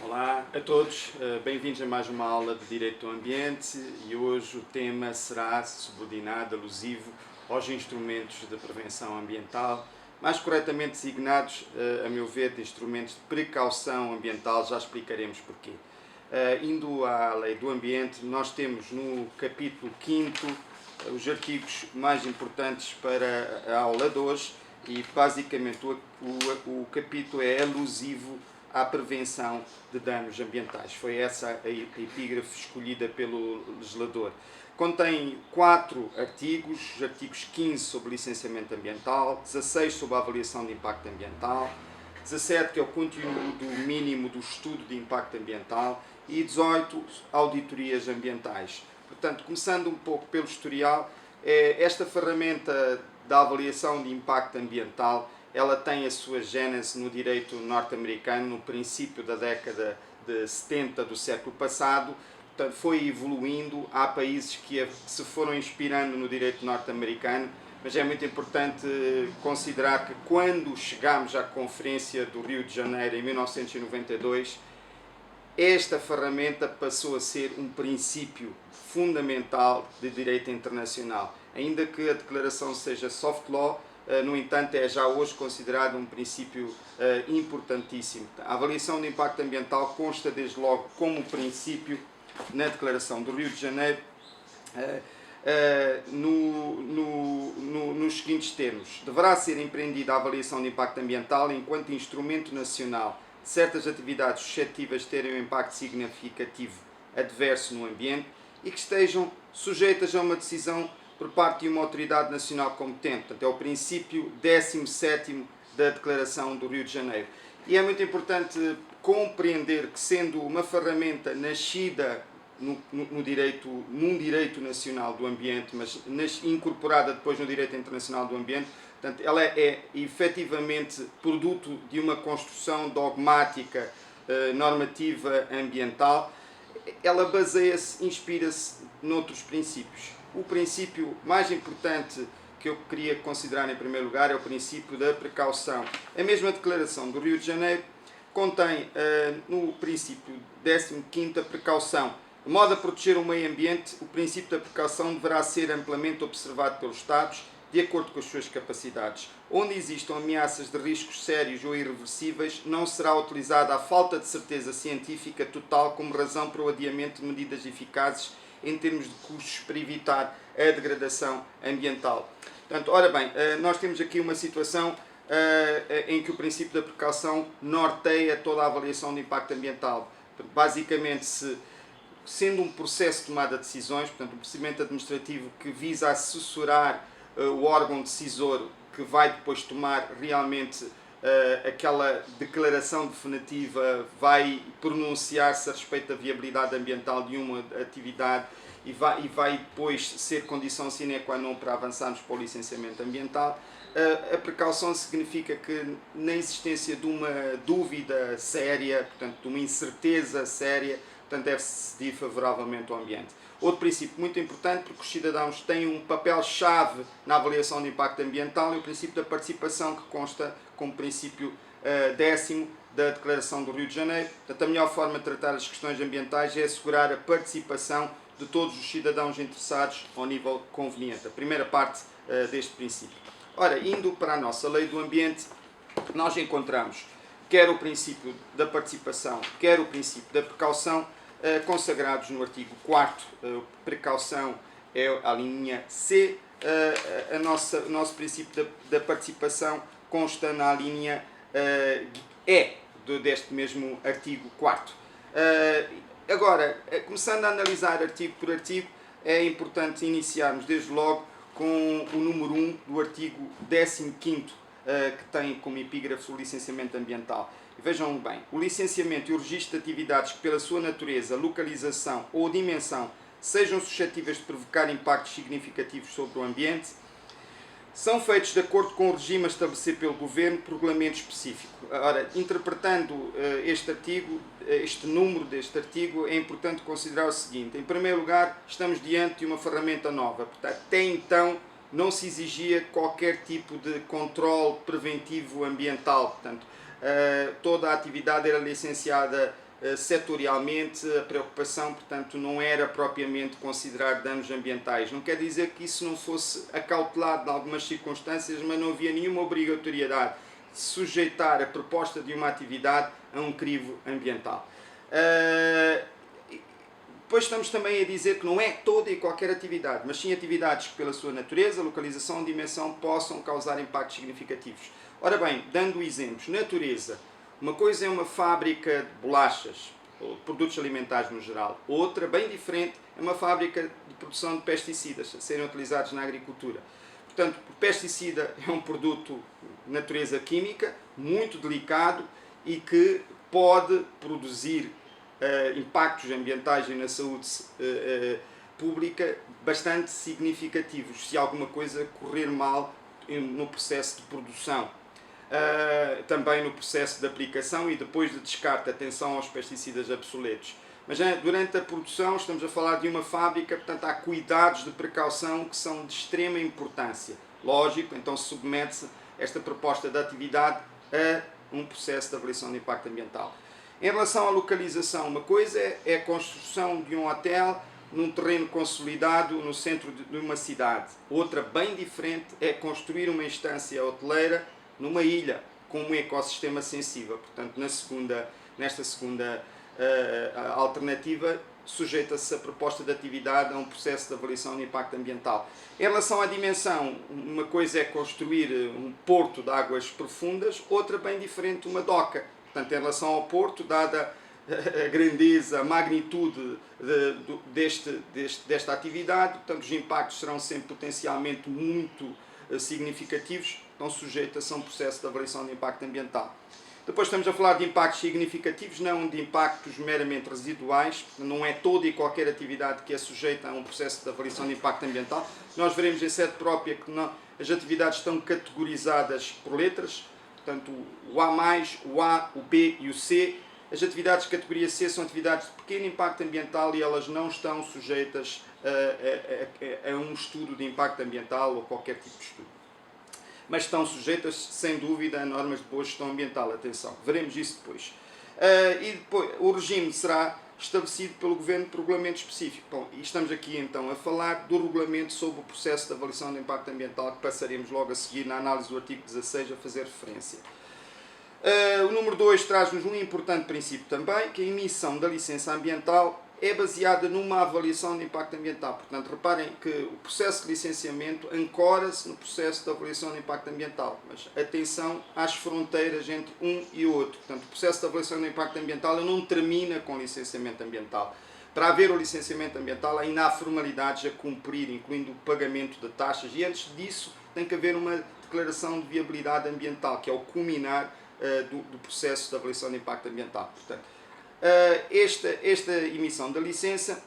Olá a todos, bem-vindos a mais uma aula de Direito do Ambiente e hoje o tema será subordinado, alusivo aos instrumentos de prevenção ambiental, mais corretamente designados, a meu ver, de instrumentos de precaução ambiental, já explicaremos porquê. Indo à Lei do Ambiente, nós temos no capítulo 5º os artigos mais importantes para a aula de hoje e basicamente o capítulo é alusivo à prevenção de danos ambientais. Foi essa a epígrafe escolhida pelo legislador. Contém 4 artigos, os artigos 15 sobre licenciamento ambiental, 16 sobre a avaliação de impacto ambiental, 17 que é o conteúdo mínimo do estudo de impacto ambiental e 18 auditorias ambientais. Portanto, começando um pouco pelo historial, esta ferramenta da avaliação de impacto ambiental ela tem a sua gênese no direito norte-americano no princípio da década de 70 do século passado. Portanto, foi evoluindo. Há países que se foram inspirando no direito norte-americano, mas é muito importante considerar que quando chegámos à Conferência do Rio de Janeiro em 1992, esta ferramenta passou a ser um princípio fundamental de direito internacional. Ainda que a declaração seja soft law, no entanto, é já hoje considerado um princípio importantíssimo. A avaliação de impacto ambiental consta desde logo como princípio na Declaração do Rio de Janeiro nos seguintes termos. Deverá ser empreendida a avaliação de impacto ambiental enquanto instrumento nacional de certas atividades suscetíveis de terem um impacto significativo adverso no ambiente e que estejam sujeitas a uma decisão por parte de uma autoridade nacional competente. Portanto, é o princípio 17º da Declaração do Rio de Janeiro. E é muito importante compreender que, sendo uma ferramenta nascida num direito nacional do ambiente, mas incorporada depois no direito internacional do ambiente, portanto, ela é efetivamente produto de uma construção dogmática normativa ambiental. Ela baseia-se, inspira-se noutros princípios. O princípio mais importante que eu queria considerar em primeiro lugar é o princípio da precaução. A mesma Declaração do Rio de Janeiro contém no princípio 15º a precaução. De modo a proteger o meio ambiente, o princípio da precaução deverá ser amplamente observado pelos Estados de acordo com as suas capacidades. Onde existam ameaças de riscos sérios ou irreversíveis, não será utilizada a falta de certeza científica total como razão para o adiamento de medidas eficazes em termos de custos para evitar a degradação ambiental. Portanto, ora bem, nós temos aqui uma situação em que o princípio da precaução norteia toda a avaliação de impacto ambiental. Basicamente, sendo um processo de tomada de decisões, portanto, um procedimento administrativo que visa assessorar o órgão decisor que vai depois tomar realmente aquela declaração definitiva, vai pronunciar-se a respeito da viabilidade ambiental de uma atividade e vai depois ser condição sine qua non para avançarmos para o licenciamento ambiental. A precaução significa que na existência de uma dúvida séria, portanto, de uma incerteza séria, portanto, deve-se decidir favoravelmente ao ambiente. Outro princípio muito importante, porque os cidadãos têm um papel-chave na avaliação de impacto ambiental, é o princípio da participação, que consta como princípio 10º da Declaração do Rio de Janeiro. Portanto, a melhor forma de tratar as questões ambientais é assegurar a participação de todos os cidadãos interessados ao nível conveniente. A primeira parte deste princípio. Ora, indo para a nossa Lei do Ambiente, nós encontramos quer o princípio da participação, quer o princípio da precaução, consagrados no artigo 4º. Precaução é a linha C, o nosso princípio da participação consta na linha E deste mesmo artigo 4º. Agora, começando a analisar artigo por artigo, é importante iniciarmos desde logo com o número 1 do artigo 15º, que tem como epígrafe o licenciamento ambiental. E vejam bem, o licenciamento e o registro de atividades que pela sua natureza, localização ou dimensão sejam suscetíveis de provocar impactos significativos sobre o ambiente, são feitos de acordo com o regime a estabelecer pelo Governo por regulamento específico. Ora, interpretando este artigo, este número deste artigo, é importante considerar o seguinte. Em primeiro lugar, estamos diante de uma ferramenta nova. Portanto, até então, não se exigia qualquer tipo de controle preventivo ambiental. Portanto, toda a atividade era licenciada setorialmente a preocupação, portanto, não era propriamente considerar danos ambientais. Não quer dizer que isso não fosse acautelado em algumas circunstâncias, mas não havia nenhuma obrigatoriedade de sujeitar a proposta de uma atividade a um crivo ambiental. Depois estamos também a dizer que não é toda e qualquer atividade, mas sim atividades que pela sua natureza, localização ou dimensão possam causar impactos significativos. Ora bem, dando exemplos, natureza. Uma coisa é uma fábrica de bolachas, ou produtos alimentares no geral. Outra, bem diferente, é uma fábrica de produção de pesticidas a serem utilizados na agricultura. Portanto, o pesticida é um produto de natureza química, muito delicado e que pode produzir impactos ambientais e na saúde pública bastante significativos se alguma coisa correr mal no processo de produção. Também no processo de aplicação e depois de descarte, atenção aos pesticidas obsoletos. Mas durante a produção estamos a falar de uma fábrica, portanto há cuidados de precaução que são de extrema importância. Lógico, então submete-se esta proposta de atividade a um processo de avaliação de impacto ambiental. Em relação à localização, uma coisa é a construção de um hotel num terreno consolidado no centro de uma cidade. Outra, bem diferente, é construir uma instância hoteleira numa ilha, com um ecossistema sensível. Portanto, nesta segunda alternativa, sujeita-se a proposta de atividade a um processo de avaliação de impacto ambiental. Em relação à dimensão, uma coisa é construir um porto de águas profundas, outra bem diferente, uma doca. Portanto, em relação ao porto, dada a grandeza, a magnitude desta atividade, portanto, os impactos serão sempre potencialmente muito significativos, estão sujeitos a um processo de avaliação de impacto ambiental. Depois estamos a falar de impactos significativos, não de impactos meramente residuais, não é toda e qualquer atividade que é sujeita a um processo de avaliação de impacto ambiental. Nós veremos em sede própria que as atividades estão categorizadas por letras, portanto o A+, o A, o B e o C. As atividades de categoria C são atividades de pequeno impacto ambiental e elas não estão sujeitas a um estudo de impacto ambiental ou qualquer tipo de estudo. Mas estão sujeitas, sem dúvida, a normas de boa gestão ambiental. Atenção, veremos isso depois. E depois, o regime será estabelecido pelo Governo por regulamento específico. Bom, e estamos aqui então a falar do regulamento sobre o processo de avaliação de impacto ambiental, que passaremos logo a seguir na análise do artigo 16 a fazer referência. O número 2 traz-nos um importante princípio também, que a emissão da licença ambiental é baseada numa avaliação de impacto ambiental. Portanto, reparem que o processo de licenciamento ancora-se no processo de avaliação de impacto ambiental. Mas atenção às fronteiras entre um e outro. Portanto, o processo de avaliação de impacto ambiental não termina com o licenciamento ambiental. Para haver o licenciamento ambiental ainda há formalidades a cumprir, incluindo o pagamento de taxas. E antes disso tem que haver uma declaração de viabilidade ambiental, que é o culminar do processo de avaliação de impacto ambiental. Portanto, esta emissão da licença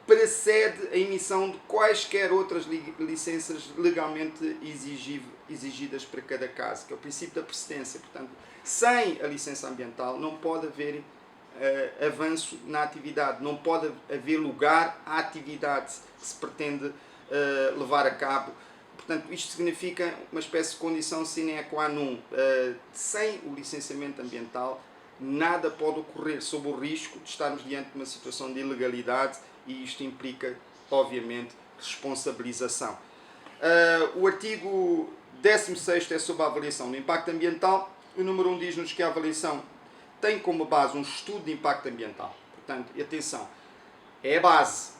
precede a emissão de quaisquer outras licenças legalmente exigidas para cada caso, que é o princípio da precedência. Portanto, sem a licença ambiental não pode haver avanço na atividade, não pode haver lugar à atividade que se pretende levar a cabo. Portanto, isto significa uma espécie de condição sine qua non. Sem o licenciamento ambiental, nada pode ocorrer, sob o risco de estarmos diante de uma situação de ilegalidade e isto implica, obviamente, responsabilização. O artigo 16º é sobre a avaliação do impacto ambiental. O número 1 diz-nos que a avaliação tem como base um estudo de impacto ambiental. Portanto, atenção, é a base,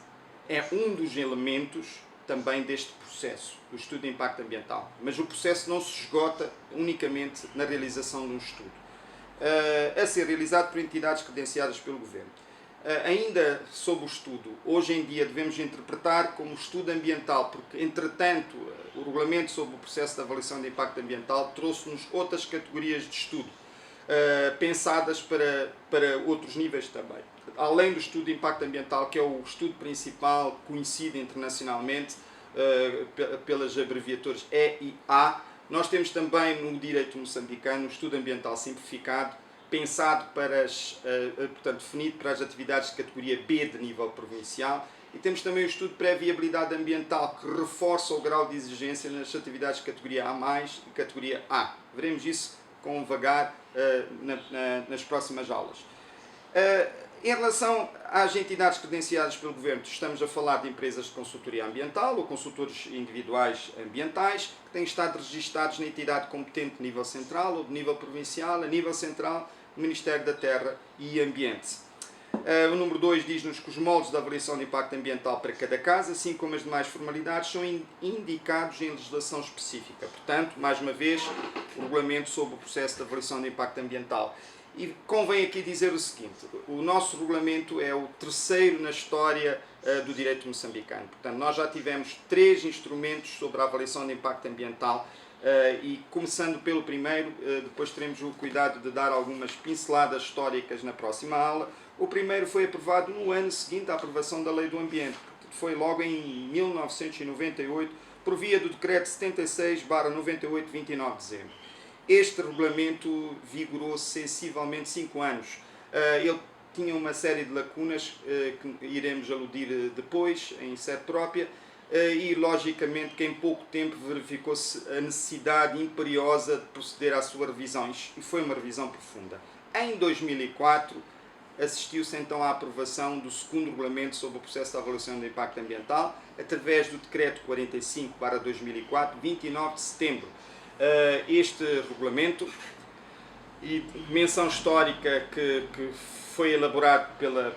é um dos elementos também deste processo, do estudo de impacto ambiental. Mas o processo não se esgota unicamente na realização de um estudo, a ser realizado por entidades credenciadas pelo Governo. Ainda sobre o estudo, hoje em dia devemos interpretar como estudo ambiental, porque, entretanto, o regulamento sobre o processo de avaliação de impacto ambiental trouxe-nos outras categorias de estudo, pensadas para outros níveis também. Além do estudo de impacto ambiental, que é o estudo principal, conhecido internacionalmente pelas abreviaturas E e A, nós temos também no direito moçambicano o estudo ambiental simplificado, pensado portanto, definido para as atividades de categoria B de nível provincial, e temos também o estudo de pré-viabilidade ambiental, que reforça o grau de exigência nas atividades de categoria A+, e categoria A. Veremos isso com vagar nas próximas aulas. Em relação às entidades credenciadas pelo Governo, estamos a falar de empresas de consultoria ambiental ou consultores individuais ambientais que têm estado registados na entidade competente de nível central ou de nível provincial, a nível central, no Ministério da Terra e Ambiente. O número 2 diz-nos que os moldes de avaliação de impacto ambiental para cada caso, assim como as demais formalidades, são indicados em legislação específica. Portanto, mais uma vez, o regulamento sobre o processo de avaliação de impacto ambiental. E convém aqui dizer o seguinte, o nosso regulamento é o terceiro na história do direito moçambicano. Portanto, nós já tivemos 3 instrumentos sobre a avaliação de impacto ambiental e começando pelo primeiro, depois teremos o cuidado de dar algumas pinceladas históricas na próxima aula. O primeiro foi aprovado no ano seguinte à aprovação da Lei do Ambiente, foi logo em 1998, por via do Decreto 76/98, 29 de dezembro. Este regulamento vigorou sensivelmente 5 anos. Ele tinha uma série de lacunas que iremos aludir depois, em sede própria, e logicamente que em pouco tempo verificou-se a necessidade imperiosa de proceder à sua revisão, e foi uma revisão profunda. Em 2004, assistiu-se então à aprovação do segundo regulamento sobre o processo de avaliação de impacto ambiental, através do Decreto 45/2004, 29 de setembro. Este regulamento, e menção histórica que foi elaborado pela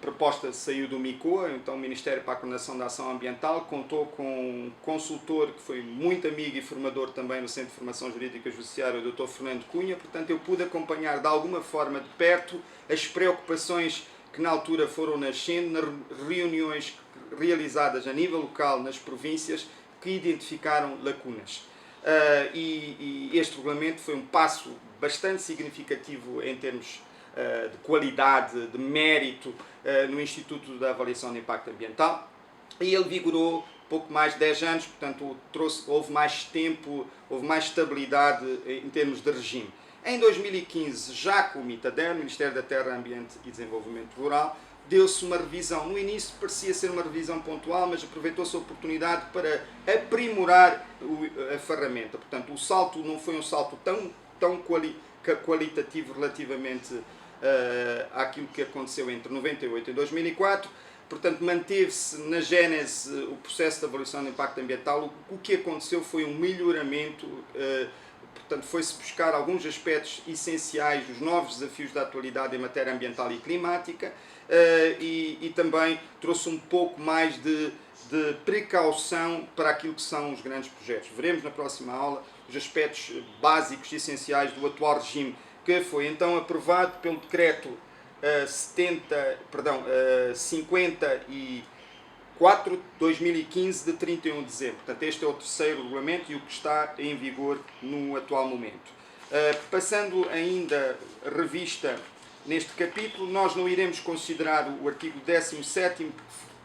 proposta que saiu do MICOA, então o Ministério para a Coordenação da Ação Ambiental, contou com um consultor que foi muito amigo e formador também no Centro de Formação Jurídica Judiciária, o Dr. Fernando Cunha. Portanto, eu pude acompanhar de alguma forma de perto as preocupações que na altura foram nascendo, nas reuniões realizadas a nível local nas províncias, que identificaram lacunas. E este regulamento foi um passo bastante significativo em termos de qualidade, de mérito no Instituto da Avaliação de Impacto Ambiental, e ele vigorou pouco mais de 10 anos, portanto houve mais tempo, houve mais estabilidade em termos de regime. Em 2015, já com o MITADER, Ministério da Terra, Ambiente e Desenvolvimento Rural, deu-se uma revisão. No início parecia ser uma revisão pontual, mas aproveitou-se a oportunidade para aprimorar a ferramenta. Portanto, o salto não foi um salto tão qualitativo relativamente àquilo que aconteceu entre 98 e 2004. Portanto, manteve-se na gênese o processo de avaliação de impacto ambiental. O que aconteceu foi um melhoramento. Portanto, foi-se buscar alguns aspectos essenciais dos novos desafios da atualidade em matéria ambiental e climática, e também trouxe um pouco mais de precaução para aquilo que são os grandes projetos. Veremos na próxima aula os aspectos básicos e essenciais do atual regime, que foi então aprovado pelo Decreto 54/2015 de 31 de dezembro. Portanto, este é o terceiro regulamento e o que está em vigor no atual momento. Passando ainda revista neste capítulo, nós não iremos considerar o artigo 17º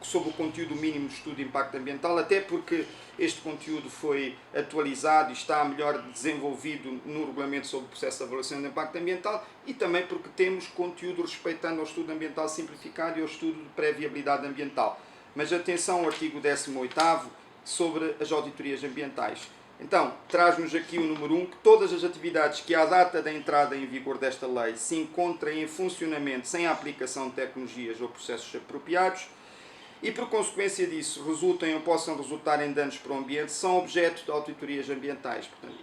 sobre o conteúdo mínimo de estudo de impacto ambiental, até porque este conteúdo foi atualizado e está melhor desenvolvido no regulamento sobre o processo de avaliação de impacto ambiental, e também porque temos conteúdo respeitando ao estudo ambiental simplificado e ao estudo de pré-viabilidade ambiental. Mas atenção ao artigo 18º sobre as auditorias ambientais. Então, traz-nos aqui o número 1, que todas as atividades que à data da entrada em vigor desta lei se encontrem em funcionamento sem a aplicação de tecnologias ou processos apropriados e, por consequência disso, resultem ou possam resultar em danos para o ambiente, são objeto de auditorias ambientais. Portanto,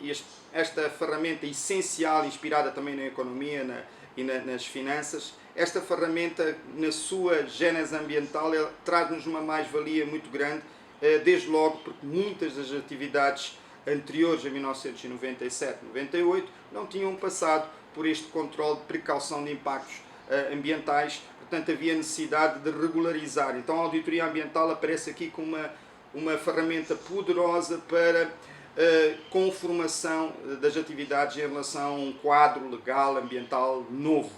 esta ferramenta essencial, inspirada também na economia e nas finanças, esta ferramenta, na sua gênese ambiental, traz-nos uma mais-valia muito grande, desde logo porque muitas das atividades anteriores a 1997-98 não tinham passado por este controle de precaução de impactos ambientais. Portanto, havia necessidade de regularizar. Então, a auditoria ambiental aparece aqui como uma ferramenta poderosa para conformação das atividades em relação a um quadro legal ambiental novo.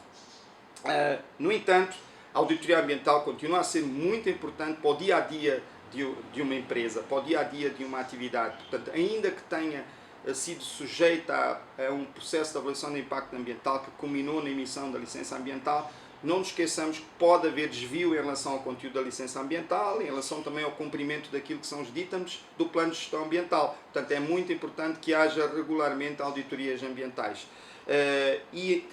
No entanto, a auditoria ambiental continua a ser muito importante para o dia-a-dia de uma empresa, para o dia-a-dia de uma atividade. Portanto, ainda que tenha sido sujeita a um processo de avaliação de impacto ambiental que culminou na emissão da licença ambiental, não nos esqueçamos que pode haver desvio em relação ao conteúdo da licença ambiental, em relação também ao cumprimento daquilo que são os ditames do plano de gestão ambiental. Portanto, é muito importante que haja regularmente auditorias ambientais. E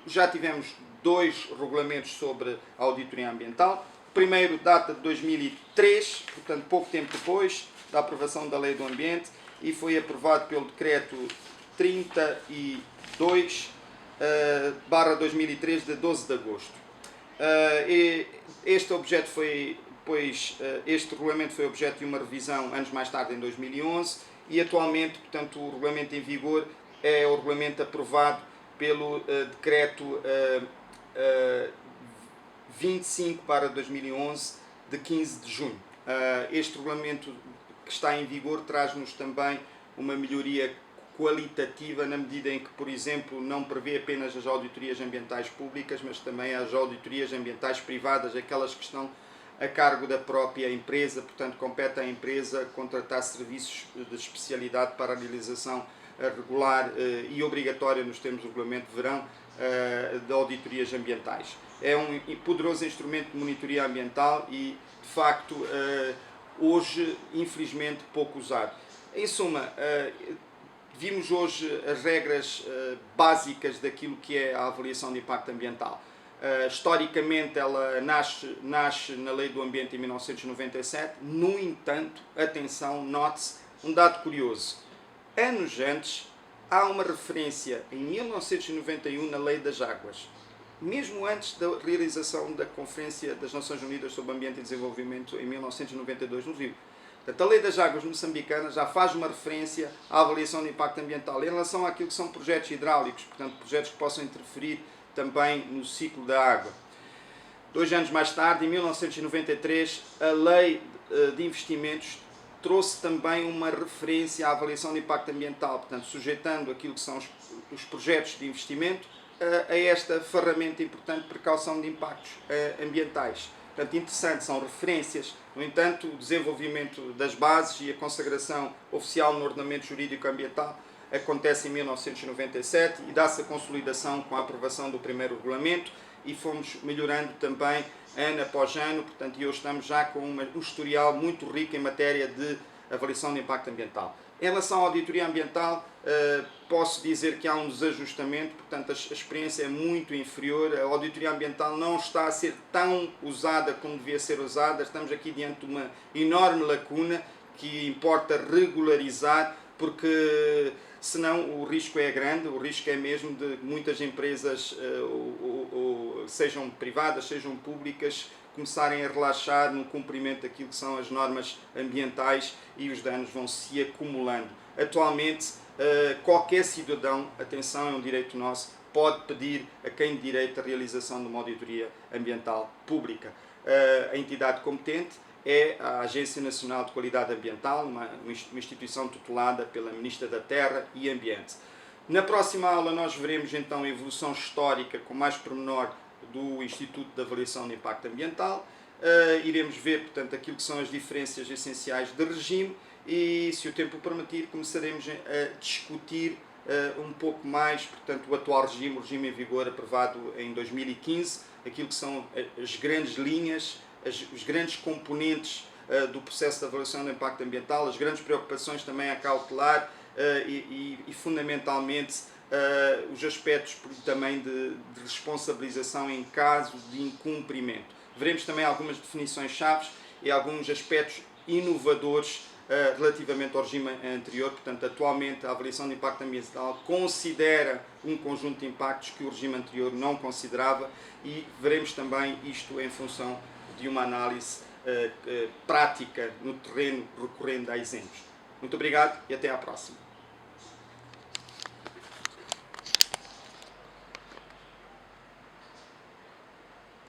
já tivemos dois regulamentos sobre a auditoria ambiental. O primeiro data de 2003, portanto pouco tempo depois da aprovação da Lei do Ambiente, e foi aprovado pelo Decreto 32/2003 de 12 de agosto. Este regulamento foi objeto de uma revisão anos mais tarde, em 2011, e atualmente, portanto, o regulamento em vigor é o regulamento aprovado pelo Decreto 25/2011 de 15 de junho. Este regulamento que está em vigor traz-nos também uma melhoria qualitativa, na medida em que, por exemplo, não prevê apenas as auditorias ambientais públicas, mas também as auditorias ambientais privadas, aquelas que estão a cargo da própria empresa. Portanto, compete à empresa contratar serviços de especialidade para a realização regular e obrigatória, nos termos do regulamento de verão, de auditorias ambientais. É um poderoso instrumento de monitoria ambiental e, de facto, hoje, infelizmente, pouco usado. Em suma, vimos hoje as regras básicas daquilo que é a avaliação de impacto ambiental. Historicamente, ela nasce na Lei do Ambiente em 1997. No entanto, atenção, note-se um dado curioso. Anos antes, há uma referência em 1991 na Lei das Águas, mesmo antes da realização da Conferência das Nações Unidas sobre Ambiente e Desenvolvimento em 1992 no Rio. Portanto, a Lei das Águas moçambicana já faz uma referência à avaliação de impacto ambiental em relação àquilo que são projetos hidráulicos, portanto, projetos que possam interferir também no ciclo da água. 2 anos mais tarde, em 1993, a Lei de Investimentos trouxe também uma referência à avaliação de impacto ambiental, portanto, sujeitando aquilo que são os projetos de investimento a esta ferramenta importante de precaução de impactos ambientais. Portanto, interessante, são referências. No entanto, o desenvolvimento das bases e a consagração oficial no ordenamento jurídico ambiental acontece em 1997 e dá-se a consolidação com a aprovação do primeiro regulamento, e fomos melhorando também ano após ano, portanto, e hoje estamos já com um historial muito rico em matéria de avaliação de impacto ambiental. Em relação à auditoria ambiental, posso dizer que há um desajustamento, portanto, a experiência é muito inferior, a auditoria ambiental não está a ser tão usada como devia ser usada, estamos aqui diante de uma enorme lacuna que importa regularizar, porque senão o risco é grande, o risco é mesmo de muitas empresas, sejam privadas, sejam públicas, começarem a relaxar no cumprimento daquilo que são as normas ambientais, e os danos vão se acumulando. Atualmente, qualquer cidadão, atenção, é um direito nosso, pode pedir a quem de direito a realização de uma auditoria ambiental pública. A entidade competente é a Agência Nacional de Qualidade Ambiental, uma instituição tutelada pela Ministra da Terra e Ambiente. Na próxima aula nós veremos então a evolução histórica com mais pormenor do Instituto de Avaliação de Impacto Ambiental. Iremos ver, portanto, aquilo que são as diferenças essenciais de regime e, se o tempo permitir, começaremos a discutir um pouco mais, portanto, o atual regime, o regime em vigor aprovado em 2015, aquilo que são as grandes linhas, os grandes componentes do processo de avaliação de impacto ambiental, as grandes preocupações também a cautelar e fundamentalmente, os aspectos também de responsabilização em caso de incumprimento. Veremos também algumas definições-chave e alguns aspectos inovadores relativamente ao regime anterior. Portanto, atualmente a avaliação de impacto ambiental considera um conjunto de impactos que o regime anterior não considerava, e veremos também isto em função de uma análise prática no terreno, recorrendo a exemplos. Muito obrigado e até à próxima.